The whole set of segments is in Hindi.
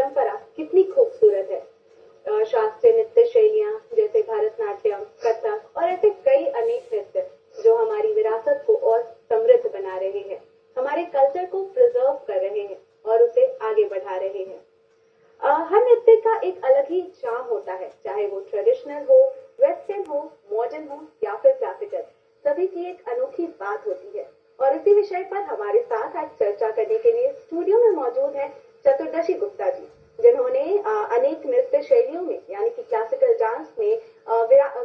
परंपरा कितनी खूबसूरत है। शास्त्रीय नृत्य शैलियां जैसे भरतनाट्यम, कथक और ऐसे कई अनेक नृत्य जो हमारी विरासत को और समृद्ध बना रहे हैं, हमारे कल्चर को प्रिजर्व कर रहे हैं और उसे आगे बढ़ा रहे हैं। हर नृत्य का एक अलग ही चार्म होता है, चाहे वो ट्रेडिशनल हो, वेस्टर्न हो, मॉडर्न हो या फिर क्लासिकल, सभी की एक अनोखी बात होती है। और इसी विषय पर हमारे साथ आज चर्चा करने के लिए स्टूडियो में मौजूद है चतुर्दशी गुप्ता जी, जिन्होंने अनेक नृत्य शैलियों में यानी कि क्लासिकल डांस में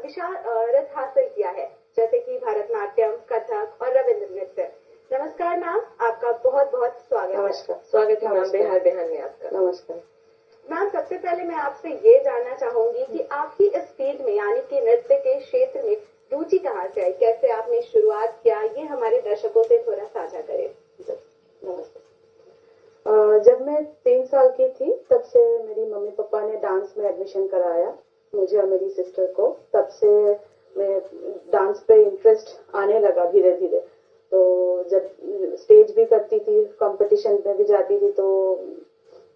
विशारद हासिल किया है, जैसे कि भरतनाट्यम, कथक और रविंद्र नृत्य। नमस्कार मैम, आपका बहुत बहुत स्वागत है। नमस्कार, स्वागत है मैम बिहार बिहार में आपका। नमस्कार मैम, सबसे पहले मैं आपसे ये जानना चाहूंगी कि आपकी इस फील्ड में यानी कि नृत्य के क्षेत्र में रुचि कहाँ से आई, कैसे आपने शुरुआत किया, ये हमारे दर्शकों से थोड़ा साझा करें। नमस्ते। जब मैं 3 साल की थी तब से मेरी मम्मी पापा ने डांस में एडमिशन कराया मुझे और मेरी सिस्टर को। तब से मैं डांस पे इंटरेस्ट आने लगा धीरे धीरे। तो जब स्टेज भी करती थी, कंपटीशन में भी जाती थी तो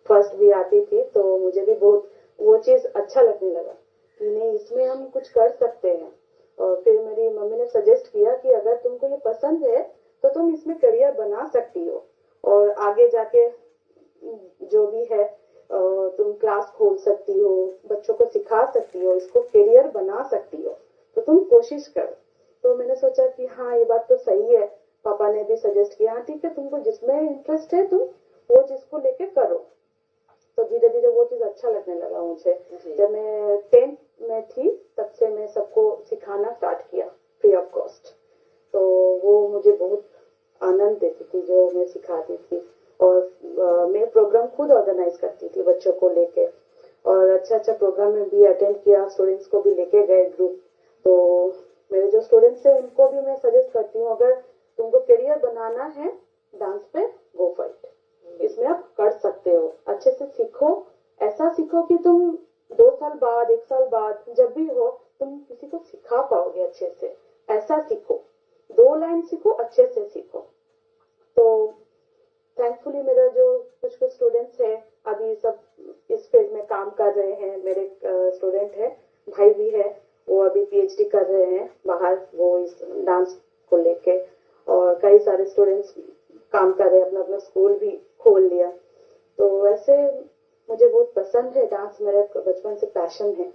फर्स्ट भी आती थी, तो मुझे भी बहुत वो चीज अच्छा लगने लगा कि नहीं, इसमें हम कुछ कर सकते हैं। और फिर मेरी मम्मी ने सजेस्ट किया कि अगर तुमको ये पसंद है तो तुम इसमें करियर बना सकती हो और आगे जाके जो भी है तुम क्लास खोल सकती हो, बच्चों को सिखा सकती हो, इसको करियर बना सकती हो, तो तुम कोशिश करो। तो मैंने सोचा कि हाँ, ये बात तो सही है। पापा ने भी सजेस्ट किया, हाँ ठीक है, तुमको जिसमें इंटरेस्ट है तुम वो चीज को लेके करो। तो धीरे धीरे वो चीज अच्छा लगने लगा मुझे। जब मैं 10th में थी तब से मैं सबको सिखाना स्टार्ट किया फ्री ऑफ कॉस्ट। तो वो मुझे बहुत आनंद देती थी जो मैं सिखाती थी। और मैं प्रोग्राम खुद ऑर्गेनाइज करती थी बच्चों को लेके, और अच्छा अच्छा प्रोग्राम में भी अटेंड किया, स्टूडेंट्स को भी लेके गए ग्रुप। तो मेरे जो स्टूडेंट्स हैं उनको भी मैं सजेस्ट करती हूँ, अगर तुमको करियर बनाना है डांस पे, गो फॉर इट, इसमें आप कर सकते हो। अच्छे से सीखो, ऐसा सीखो कि तुम 2 साल बाद, 1 साल बाद जब भी हो तुम किसी को सिखा पाओगे अच्छे से। ऐसा सीखो, 2 लाइन सीखो, अच्छे से सीखो। तो थैंकफुली मेरा जो कुछ कुछ स्टूडेंट्स हैं अभी सब इस फील्ड में काम कर रहे हैं। मेरे स्टूडेंट है, भाई भी है, वो अभी पीएचडी कर रहे हैं बाहर, वो इस डांस को लेके। और कई सारे स्टूडेंट्स काम कर रहे हैं, अपना अपना स्कूल भी खोल लिया। तो ऐसे मुझे बहुत पसंद है डांस, मेरा बचपन से पैशन है,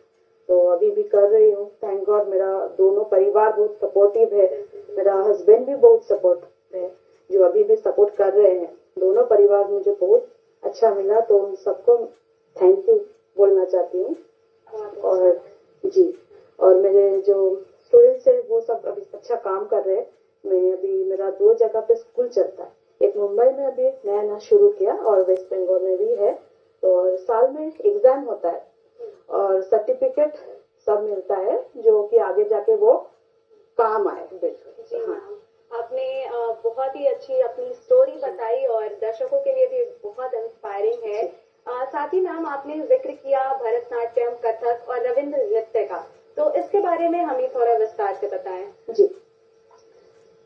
तो अभी भी कर रही हूँ। थैंक गॉड मेरा दोनों परिवार बहुत सपोर्टिव है। मेरा हस्बैंड भी बहुत सपोर्टिव है, जो अभी भी सपोर्ट कर रहे हैं। दोनों परिवार मुझे बहुत अच्छा मिला, तो उन सबको थैंक यू बोलना चाहती हूँ। और जी, और मेरे जो स्टूडेंट्स है वो सब अभी अच्छा काम कर रहे हैं। मैं अभी मेरा 2 जगह पे स्कूल चलता है, एक मुंबई में अभी नया नया शुरू किया और वेस्ट बंगाल में भी है। और साल में एग्जाम होता है और सर्टिफिकेट सब मिलता है जो कि आगे जाके वो काम आए। बिल्कुल। हाँ, आपने बहुत ही अच्छी अपनी स्टोरी बताई और दर्शकों के लिए भी बहुत इंस्पायरिंग है। साथ ही मैम आपने जिक्र किया भरतनाट्यम, कथक और रविंद्र नृत्य का, तो इसके बारे में हमें थोड़ा विस्तार से बताएं। जी,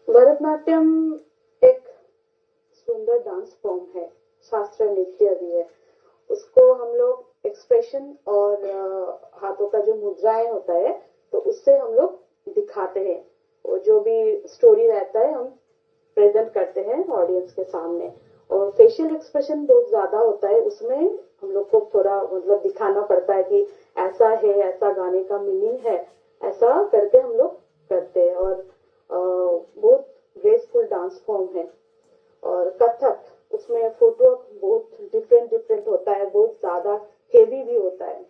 भरतनाट्यम एक सुंदर डांस फॉर्म है, शास्त्रीय नृत्य भी है। उसको हम लोग एक्सप्रेशन और हाथों का जो मुद्राएं होता है तो उससे हम लोग दिखाते हैं। और जो भी स्टोरी रहता है हम प्रेजेंट करते हैं ऑडियंस के सामने। और फेशियल एक्सप्रेशन बहुत ज्यादा होता है उसमें, हम लोग को थोड़ा मतलब दिखाना पड़ता है कि ऐसा है, ऐसा गाने का मीनिंग है, ऐसा करके हम लोग करते हैं। और बहुत ग्रेसफुल डांस फॉर्म है। और कथक, उसमें फुटवर्क बहुत डिफरेंट होता है, बहुत ज्यादा हेवी भी होता है।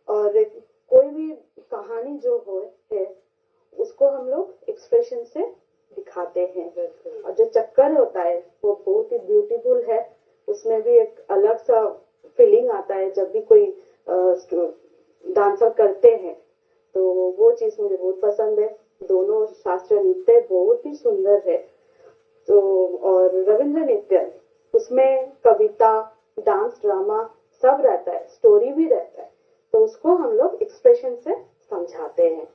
और कोई भी कहानी जो है उसको हम लोग एक्सप्रेशन से दिखाते हैं। और जो चक्कर होता है वो बहुत ही ब्यूटीफुल है, उसमें भी एक अलग सा फीलिंग आता है जब भी कोई डांसर करते हैं, तो वो चीज मुझे बहुत पसंद है। दोनों शास्त्रीय नृत्य बहुत ही सुंदर है। तो और रविंद्र नृत्य, उसमें कविता, डांस, ड्रामा सब रहता है, स्टोरी भी रहता है, तो उसको हम लोग एक्सप्रेशन से समझाते हैं।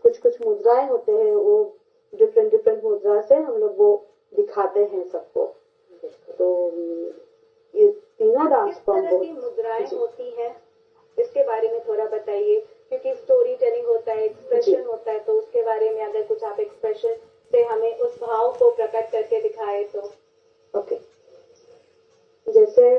कुछ कुछ मुद्राएं होते हैं, वो डिफरेंट मुद्रा से हम लोग वो दिखाते हैं सबको। तो ये तीनों डांस किस फॉर्म तरह की बहुत। मुद्राएं जी होती हैं, इसके बारे में थोड़ा बताइए, क्योंकि स्टोरी टेलिंग होता है, जी एक्सप्रेशन होता है, तो उसके बारे में अगर कुछ आप एक्सप्रेशन से हमें उस भाव को प्रकट करके दिखाए तो। ओके, जैसे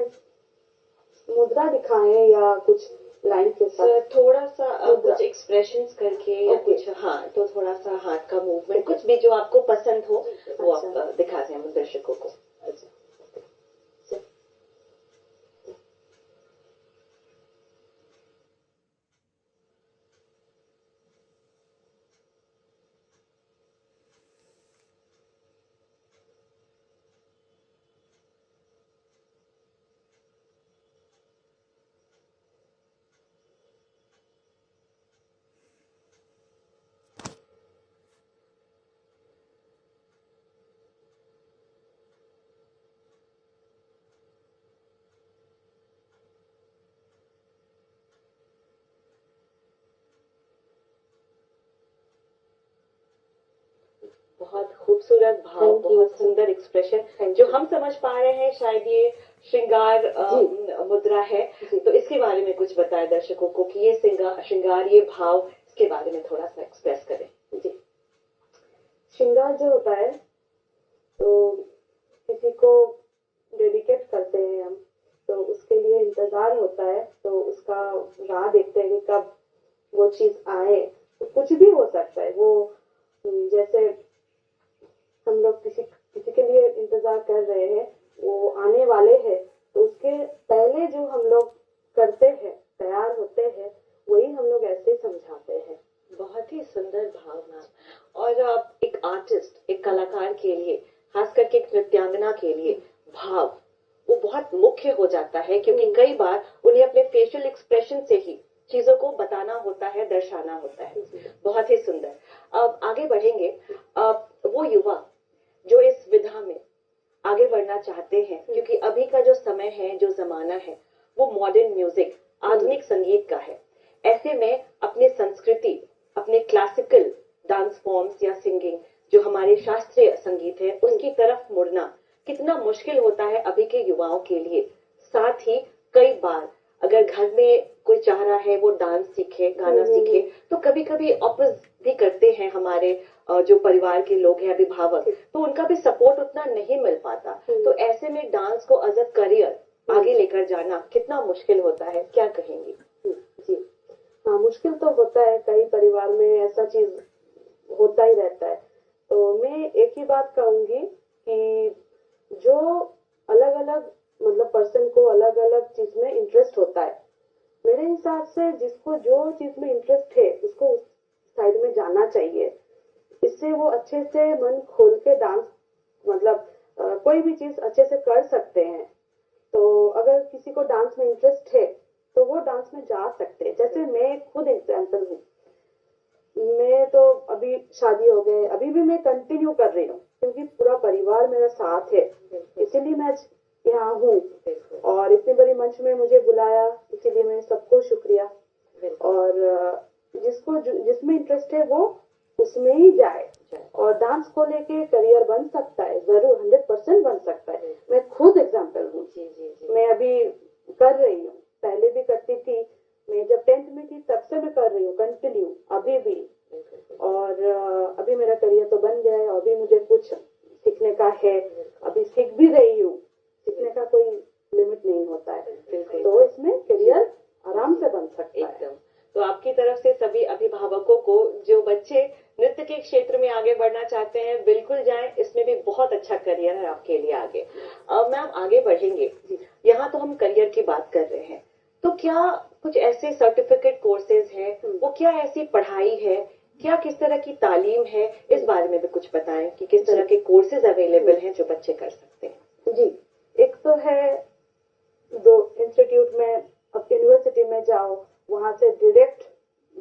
मुद्रा दिखाएं या कुछ लाइन के साथ थोड़ा सा मुद्रा। कुछ एक्सप्रेशंस करके या ओके। कुछ, हाँ, तो थोड़ा सा हाथ का मूवमेंट, कुछ भी जो आपको पसंद हो वो अच्छा। आप दिखा दें हम दर्शकों को। अच्छा। बहुत खूबसूरत भाव, Thank you. बहुत सुंदर एक्सप्रेशन Thank जो you. हम समझ पा रहे हैं, शायद ये श्रृंगार मुद्रा है। जी। तो इसके बारे में कुछ बताएं दर्शकों को कि ये श्रृंगार, ये भाव, इसके बारे में थोड़ा सा एक्सप्रेस करें। जी, श्रृंगार जो होता है तो किसी को डेडिकेट करते हैं हम, तो उसके लिए इंतजार होता है, तो उसका राह देखते हैं कि कब वो चीज आए। तो कुछ भी हो सकता है वो, जैसे हम लोग किसी के लिए इंतजार कर रहे हैं, वो आने वाले हैं, तो उसके पहले जो हम लोग करते हैं, तैयार होते हैं, वही हम लोग ऐसे समझाते हैं। बहुत ही सुंदर भावना। और एक आर्टिस्ट, एक कलाकार के लिए, खास करके एक नृत्यांगना के लिए भाव वो बहुत मुख्य हो जाता है, क्योंकि कई बार उन्हें अपने फेशियल एक्सप्रेशन से ही चीजों को बताना होता है, दर्शाना होता है। बहुत ही सुंदर। अब आगे बढ़ेंगे। वो युवा जो इस विधा में आगे बढ़ना चाहते हैं, क्योंकि अभी का जो समय है, जो जमाना है, वो मॉडर्न म्यूजिक, आधुनिक संगीत का है। ऐसे में अपनी संस्कृति, अपने क्लासिकल डांस फॉर्म्स या सिंगिंग, जो हमारे शास्त्रीय संगीत है, उसकी तरफ मुड़ना कितना मुश्किल होता है अभी के युवाओं के लिए। साथ ही कई बार अगर घर में कोई चाह रहा है वो डांस सीखे, गाना सीखे, तो कभी कभी ऑपोज भी करते हैं हमारे जो परिवार के लोग हैं, अभिभावक, तो उनका भी सपोर्ट उतना नहीं मिल पाता। तो ऐसे में डांस को एज अ करियर आगे लेकर जाना कितना मुश्किल होता है, क्या कहेंगी? जी हाँ, मुश्किल तो होता है, कई परिवार में ऐसा चीज होता ही रहता है। तो मैं एक ही बात कहूंगी कि जो अलग अलग मतलब पर्सन को अलग अलग चीज में इंटरेस्ट होता है, मेरे हिसाब से जिसको जो चीज में इंटरेस्ट है उसको उस साइड में जाना चाहिए। इससे वो अच्छे से मन खोल के डांस मतलब कोई भी चीज अच्छे से कर सकते हैं। तो अगर किसी को डांस में इंटरेस्ट है तो वो डांस में जा सकते हैं। जैसे मैं खुद एग्जाम्पल हूँ, मैं तो अभी शादी हो गए, अभी भी मैं कंटिन्यू कर रही हूँ क्योंकि पूरा परिवार मेरा साथ है, इसीलिए मैं यहाँ हूँ। और इतनी बड़ी मंच में मुझे बुलाया, इसीलिए मैं सबको शुक्रिया। और जिसमें इंटरेस्ट है वो उसमें ही जाए, और डांस को लेके करियर बन सकता है, जरूर 100% बन सकता है। मैं खुद एग्जाम्पल हूँ। मैं अभी कर रही हूँ, पहले भी करती थी, मैं जब 10th में थी तब से मैं कर रही हूँ कंटिन्यू, अभी भी। और अभी मेरा करियर तो बन गया है, अभी मुझे कुछ सीखने का है, अभी सीख भी रही हूँ। सीखने का कोई लिमिट नहीं होता है, तो इसमें करियर आराम से बन सकता है। तो आपकी तरफ से सभी अभिभावकों को, जो बच्चे नृत्य के क्षेत्र में आगे बढ़ना चाहते हैं, बिल्कुल जाएं, इसमें भी बहुत अच्छा करियर है आपके लिए आगे। मैम आगे बढ़ेंगे। यहाँ तो हम करियर की बात कर रहे हैं, तो क्या कुछ ऐसे सर्टिफिकेट कोर्सेज हैं, वो क्या ऐसी पढ़ाई है, क्या किस तरह की तालीम है, इस बारे में भी कुछ बताएं कि किस तरह के कोर्सेज अवेलेबल हैं जो बच्चे कर सकते हैं? जी, एक तो है, दो इंस्टीट्यूट में, अब यूनिवर्सिटी में जाओ, वहां से डायरेक्ट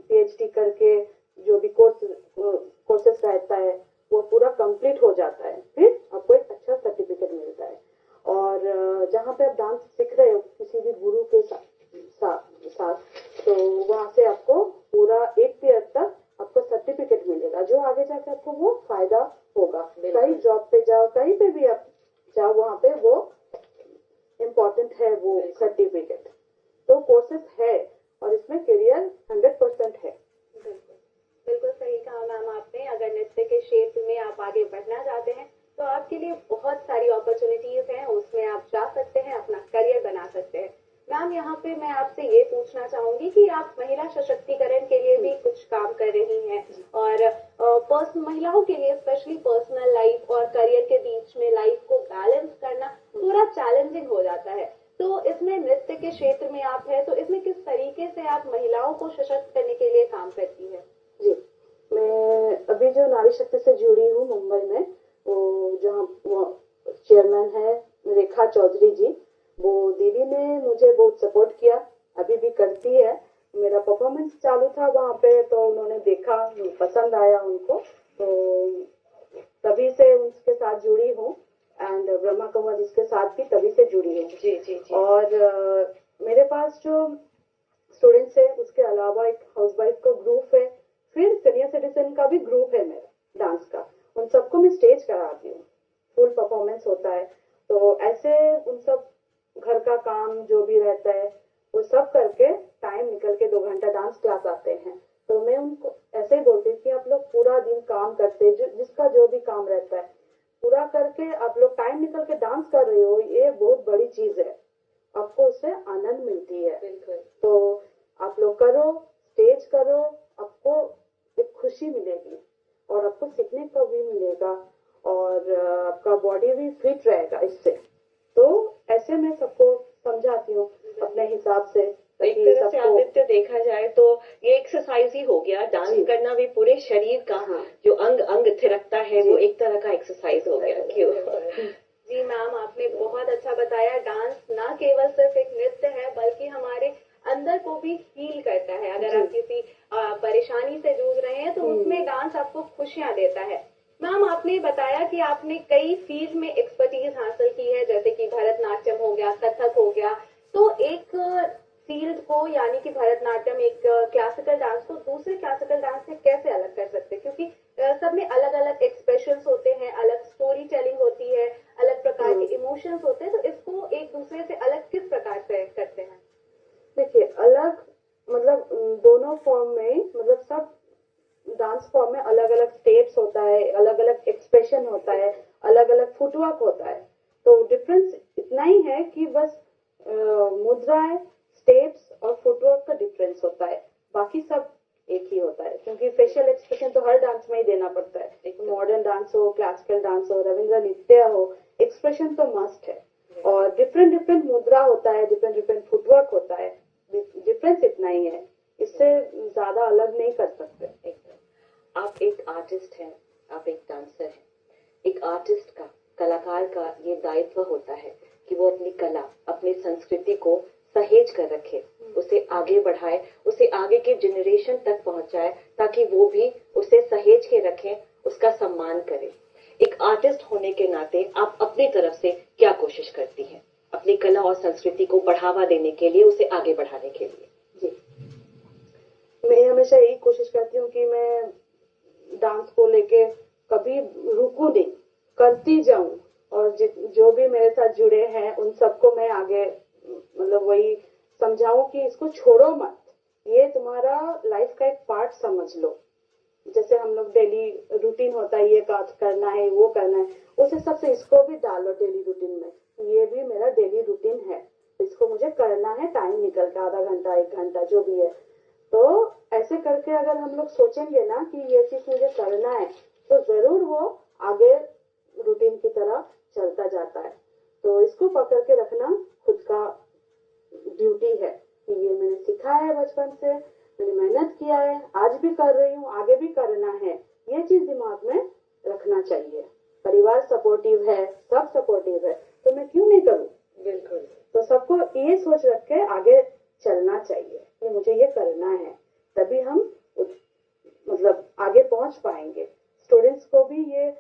पीएचडी करके जो भी कोर्सेस रहता है वो पूरा कंप्लीट हो जाता है, फिर आपको एक अच्छा सर्टिफिकेट मिलता है। और जहाँ पे आप डांस सीख रहे हो किसी भी गुरु के साथ, तो वहां से आपको पूरा 1 ईयर तक आपको सर्टिफिकेट मिलेगा, जो आगे जाके आपको वो फायदा होगा। कहीं जॉब पे जाओ, कहीं पे भी आप जाओ, वहां पे वो इम्पोर्टेंट है। है वो सर्टिफिकेट। तो कोर्सेस है और इसमें करियर 100% है। बिल्कुल बिल्कुल सही कहा मैम आपने। अगर नृत्य के क्षेत्र में आप आगे बढ़ना चाहते हैं तो आपके लिए बहुत सारी अपॉर्चुनिटीज हैं, उसमें आप जा सकते हैं, अपना करियर बना सकते हैं। मैम यहाँ पे मैं आपसे ये पूछना चाहूंगी कि आप महिला सशक्तिकरण के लिए भी कुछ काम कर रही हैं और महिलाओं के लिए स्पेशली पर्सनल लाइफ और करियर के बीच में लाइफ को बैलेंस करना थोड़ा चैलेंजिंग हो जाता है। तो इसमें नृत्य के क्षेत्र में आप है तो इसमें किस तरीके से आप महिलाओं को सशक्त करने के लिए काम करती है? जी, मैं अभी जो नारी शक्ति से जुड़ी हूँ मुंबई में, वो जहाँ वो चेयरमैन है रेखा चौधरी जी, वो दीदी ने मुझे बहुत सपोर्ट किया, अभी भी करती है। मेरा परफॉर्मेंस चालू था वहाँ पे तो उन्होंने देखा, पसंद आया उनको, तो तभी से उनके साथ जुड़ी हूँ। एंड ब्रह्मा कुमार जिसके साथ भी तभी से जुड़ी हूँ। जी जी जी। और मेरे पास जो स्टूडेंट्स है उसके अलावा एक हाउसवाइफ का ग्रुप है, फिर सीनियर सिटीजन का भी ग्रुप है मेरा डांस का। उन सबको मैं स्टेज कराती हूँ, फुल परफॉर्मेंस होता है। तो ऐसे उन सब घर का काम जो भी रहता है वो सब करके टाइम निकल के 2 घंटा डांस क्लास आते हैं। तो मैं उनको ऐसे ही बोलती हूँ कि आप लोग पूरा दिन काम करते जिसका जो भी काम रहता है पूरा करके आप लोग टाइम निकल के डांस कर रहे हो, ये बहुत बड़ी चीज है, आपको उससे आनंद मिलती है। बिल्कुल। तो आप लोग करो, स्टेज करो, आपको एक खुशी मिलेगी और आपको सीखने को भी मिलेगा और आपका बॉडी भी फिट रहेगा इससे। तो ऐसे मैं सबको समझाती हूँ अपने हिसाब से। एक तरह से आदित्य देखा जाए तो ये एक्सरसाइज ही हो गया, डांस करना भी पूरे शरीर का जो अंग अंग थिरकता है वो एक तरह का एक्सरसाइज हो गया। क्यों? जी मैम, आपने बहुत अच्छा बताया। डांस ना केवल सिर्फ एक नृत्य है बल्कि हमारे अंदर को भी हील करता है। अगर आप किसी परेशानी से जूझ रहे हैं तो उसमें डांस आपको खुशियां देता है। मैम, आपने बताया कि आपने कई फील्ड में एक्सपर्टीज हासिल की है, जैसे कि भरतनाट्यम हो गया, कथक हो गया। तो एक फील्ड को यानी कि भरतनाट्यम एक क्लासिकल डांस को दूसरे क्लासिकल डांस से कैसे अलग कर सकते हैं? क्योंकि सब में अलग अलग एक्सप्रेशंस होते हैं, अलग स्टोरी टेलिंग होती है, अलग प्रकार के इमोशंस होते हैं, तो इसको एक दूसरे से अलग किस प्रकार से करते हैं? देखिए, अलग मतलब दोनों फॉर्म में, मतलब सब डांस फॉर्म में अलग अलग स्टेप्स होता है, अलग अलग एक्सप्रेशन होता है, अलग अलग फुटवर्क होता है। तो डिफरेंस इतना ही है कि बस मुद्राएं, स्टेप्स और फुटवर्क का डिफरेंस होता है, बाकी सब एक ही होता है। क्योंकि फेशियल एक्सप्रेशन तो हर डांस में ही देना पड़ता है, एक मॉडर्न डांस हो, क्लासिकल डांस हो, रविंद्र नृत्य हो, एक्सप्रेशन तो मस्ट है। और डिफरेंट डिफरेंट मुद्रा होता है, डिफरेंट डिफरेंट फुटवर्क होता है, डिफरेंस इतना ही है, इससे ज्यादा अलग नहीं कर सकते। आप एक आर्टिस्ट हैं, आप एक डांसर हैं। एक आर्टिस्ट का, कलाकार का ये दायित्व होता है कि वो अपनी कला, अपनी संस्कृति को सहेज कर रखे, उसे आगे बढ़ाए, उसे आगे के जनरेशन तक पहुंचाए, ताकि वो भी उसे सहेज के रखें, उसका सम्मान करें। एक आर्टिस्ट होने के नाते आप अपनी तरफ से क्या कोशिश करती हैं अपनी कला और संस्कृति को बढ़ावा देने के लिए, उसे आगे बढ़ाने के लिए? जी, मैं हमेशा यही कोशिश करती हूँ कि मैं डांस को लेके कभी रुकू नहीं, करती जाऊं और जो भी मेरे साथ जुड़े हैं उन सबको मैं आगे मतलब वही समझाऊं कि इसको छोड़ो मत, ये तुम्हारा लाइफ का एक पार्ट समझ लो। जैसे हम लोग डेली रूटीन होता है, ये काम करना है, वो करना है, उस हिसाब से इसको भी डालो डेली रूटीन में। ये भी मेरा डेली रूटीन है, इसको मुझे करना है, टाइम निकल के आधा घंटा 1 घंटा जो भी है। तो ऐसे करके अगर हम लोग सोचेंगे ना कि ये चीज मुझे करना है, तो जरूर वो आगे रूटीन की तरह चलता जाता है। तो इसको पकड़ के रखना खुद का ड्यूटी है कि ये मैंने सीखा है बचपन से, मैंने मेहनत किया है, आज भी कर रही हूँ, आगे भी करना है, ये चीज दिमाग में रखना चाहिए। परिवार सपोर्टिव है, सब सपोर्टिव है, तो मैं क्यों नहीं करूँ? बिल्कुल। तो सबको ये सोच रख के आगे चलना चाहिए कि मुझे ये करना है, तभी हम मतलब आगे पहुंच पाएंगे। स्टूडेंट्स को भी ये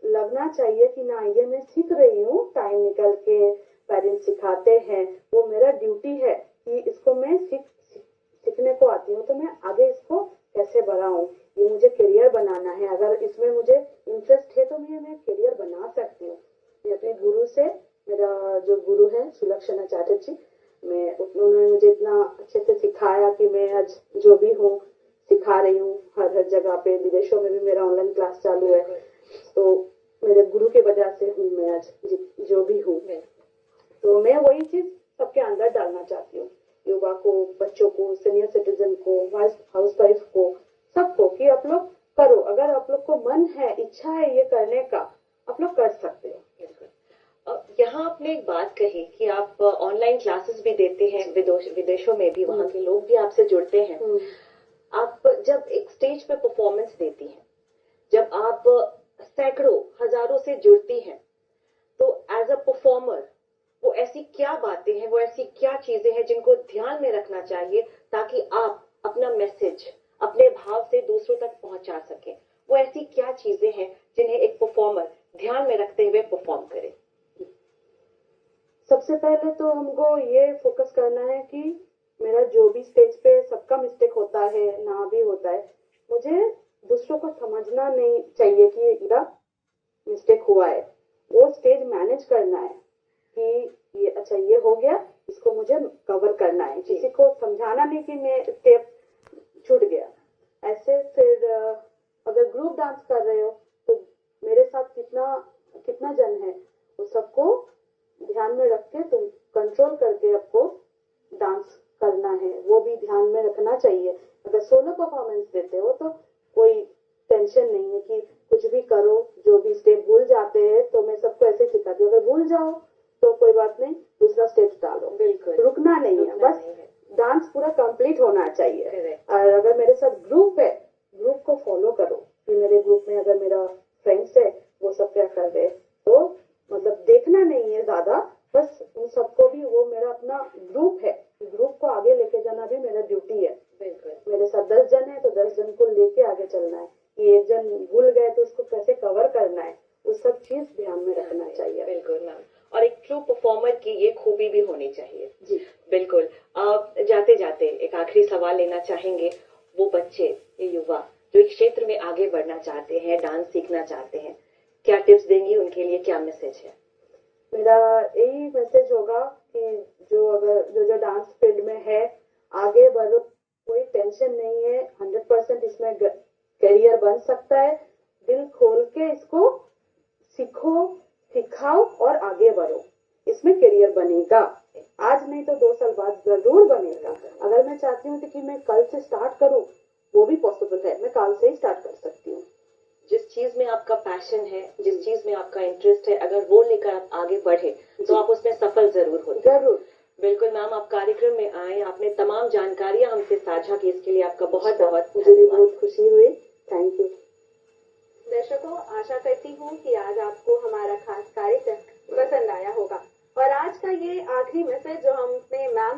लगना चाहिए कि ना, ये मैं सीख रही हूँ, टाइम निकल के पेरेंट्स सिखाते हैं, वो मेरा ड्यूटी है कि इसको मैं सीखने को आती हूँ, तो मैं आगे इसको कैसे बढ़ाऊं, ये मुझे करियर बनाना है। अगर इसमें मुझे इंटरेस्ट है तो मैं करियर बना सकती हूँ। मैं अपने गुरु से मेरा जो गुरु है सुलक्षणा चैटर्जी, उन्होंने मुझे इतना अच्छे से सिखाया कि मैं आज जो भी हूँ सिखा रही हूँ हर जगह पे। विदेशों में भी मेरा ऑनलाइन क्लास चालू है, तो मेरे गुरु की वजह से हूँ मैं आज जो भी हूँ। तो मैं वही चीज सबके अंदर डालना चाहती हूँ, युवा को, बच्चों को, सीनियर सिटीजन को, हाउस वाइफ को, सबको, कि आप लोग करो। अगर आप लोग को मन है, इच्छा है ये करने का, आप लोग कर सकते हो। यहाँ आपने एक बात कही कि आप ऑनलाइन क्लासेस भी देते हैं विदेशों में भी, वहाँ के लोग भी आपसे जुड़ते हैं। आप जब एक स्टेज पे परफॉर्मेंस देती हैं, जब आप सैकड़ों हजारों से जुड़ती हैं, तो एज अ परफॉर्मर वो ऐसी क्या बातें हैं, वो ऐसी क्या चीजें हैं जिनको ध्यान में रखना चाहिए ताकि आप अपना मैसेज अपने भाव से दूसरों तक पहुंचा सकें? वो ऐसी क्या चीजें हैं जिन्हें एक परफॉर्मर ध्यान में रखते हुए परफॉर्म करे? सबसे पहले तो हमको ये फोकस करना है कि मेरा जो भी स्टेज पे, सबका मिस्टेक होता है, ना भी होता है, मुझे दूसरों को समझना नहीं चाहिए कि मेरा मिस्टेक हुआ है। वो स्टेज मैनेज करना है कि ये अच्छा ये हो गया, इसको मुझे कवर करना है। किसी को समझाना नहीं कि मैं स्टेप छूट गया। ऐसे फिर अगर ग्रुप डांस कर रहे हो तो मेरे साथ कितना जन है, वो सबको ध्यान में रख के तुम कंट्रोल करके आपको डांस करना है, वो भी ध्यान में रखना चाहिए। अगर सोलो परफॉर्मेंस देते हो तो कोई टेंशन नहीं है कि कुछ भी करो, जो भी स्टेप भूल जाते हैं तो मैं सबको ऐसे सिखाती हूँ, अगर भूल जाओ तो कोई बात नहीं, दूसरा स्टेप डालो, बिल्कुल रुकना नहीं है, बस डांस पूरा कंप्लीट होना चाहिए। और अगर मेरे साथ ग्रुप है, ग्रुप को फॉलो करो कि मेरे ग्रुप में अगर मेरा फ्रेंड्स है वो सब क्या कर रहे, तो मतलब देखना नहीं है ज्यादा, बस उन सबको भी, वो मेरा अपना ग्रुप है, ग्रुप को आगे लेके जाना भी मेरा ड्यूटी है। मेरे साथ 10 जन है तो 10 जन को लेके आगे चलना है, कि एक जन भूल गए तो उसको कैसे कवर करना है, वो सब चीज ध्यान में रखना चाहिए। बिल्कुल मैम, और एक ट्रू परफॉर्मर की ये खूबी भी होनी चाहिए। जी बिल्कुल। जाते जाते एक आखिरी सवाल लेना चाहेंगे, वो बच्चे, ये युवा जो इस क्षेत्र में आगे बढ़ना चाहते हैं, डांस सीखना चाहते हैं, क्या टिप्स देंगी उनके लिए, क्या मैसेज है? मेरा यही मैसेज होगा कि जो डांस फील्ड में है, आगे बढ़ो, कोई टेंशन नहीं है, 100% इसमें करियर बन सकता है। दिल खोल के इसको सीखो, सिखाओ और आगे बढ़ो, इसमें करियर बनेगा। आज नहीं तो 2 साल बाद जरूर बनेगा। अगर मैं चाहती हूँ कि मैं कल से स्टार्ट करूँ, वो भी पॉसिबल है, मैं कल से ही स्टार्ट कर सकती हूँ। जिस चीज में आपका पैशन है, जिस चीज में आपका इंटरेस्ट है, अगर वो लेकर आप आगे बढ़े तो आप उसमें सफल जरूर होते। जरूर। बिल्कुल मैम, आप कार्यक्रम में आए, आपने तमाम जानकारियां हमसे साझा की, इसके लिए आपका बहुत बहुत मुझे भी बहुत खुशी हुई। Thank you. दर्शकों, आशा करती हूँ कि आज आपको हमारा खास कार्यक्रम पसंद आया होगा, और आज का ये आखिरी मैसेज जो हम